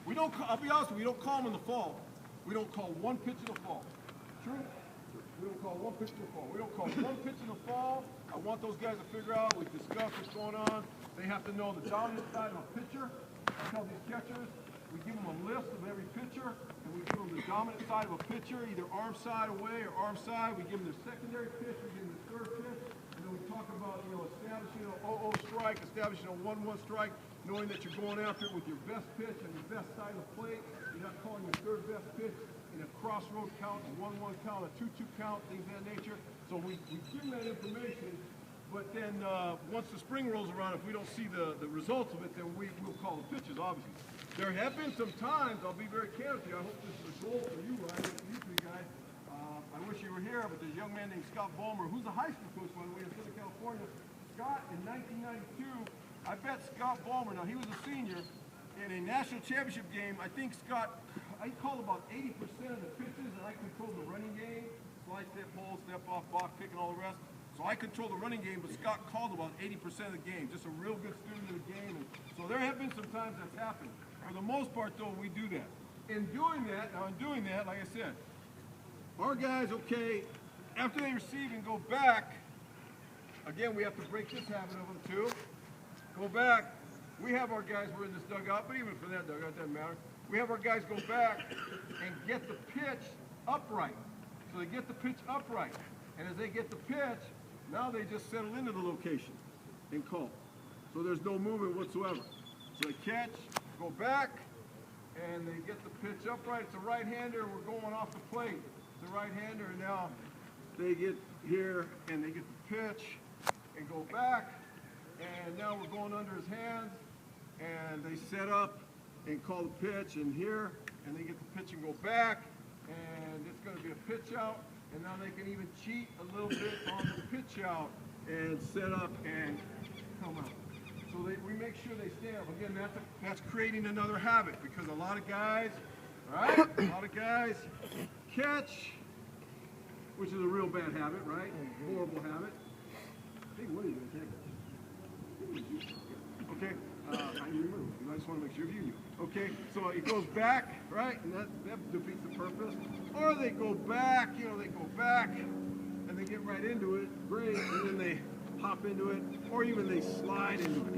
We don't, I'll be honest with you, we don't call them in the fall. We don't call one pitch in the fall. True? We don't call one pitch in the fall. We don't call one pitch in the fall. I want those guys to figure out, we discuss what's going on. They have to know the dominant side of a pitcher. I tell these catchers, we give them a list of every pitcher, and we give them the dominant side of a pitcher, either arm side away or arm side. We give them their secondary pitch, we give them the third pitch, and then we talk about, establishing an 0-0 strike, establishing a 1-1 strike, knowing that you're going after it with your best pitch and your best side of the plate. You're not calling your third best pitch in a crossroad count, a 1-1 count, a 2-2 count, things of that nature. So we give them that information, but then once the spring rolls around, if we don't see the results of it, then we'll call the pitches, obviously. There have been some times, I'll be very candid with you, I hope this is a goal for you, Ryan, and you three guys. I wish you were here, but there's a young man named Scott Ballmer, who's a high school coach, by the way, in Southern California. Scott, in 1992, I bet Scott Ballmer, now he was a senior, in a national championship game, I think Scott, I called about 80% of the pitches, and I controlled the running game, slide, step, hold, step off, box, kick, and all the rest. So I controlled the running game, but Scott called about 80% of the game. Just a real good student of the game. And so there have been some times that's happened. For the most part, though, we do that. In doing that, like I said, our guys, okay, after they receive and go back, again, we have to break this habit of them too. Go back. We have our guys, we're in this dugout, but even for that dugout, it doesn't matter. We have our guys go back and get the pitch upright. So they get the pitch upright. And as they get the pitch, now they just settle into the location and call. So there's no movement whatsoever. So they catch, go back, and they get the pitch upright. It's a right-hander, we're going off the plate. It's a right-hander, and now they get here, and they get the pitch, and go back, and now we're going under his hands, and they set up and call the pitch, and here, and they get the pitch and go back, and it's going to be a pitch out. And now they can even cheat a little bit on the pitch out and set up and come out. So we make sure they stay up. Again, that's creating another habit because a lot of guys, right? A lot of guys catch, which is a real bad habit, right? Horrible habit. Hey, what are you going to take? Okay. I remember. I just want to make sure you knew. Okay, so it goes back, right? And that defeats the purpose. Or they go back, they go back and they get right into it, great, and then they hop into it, or even they slide into it,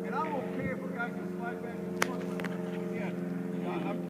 And I'm okay if a guy can slide back and forth, but again,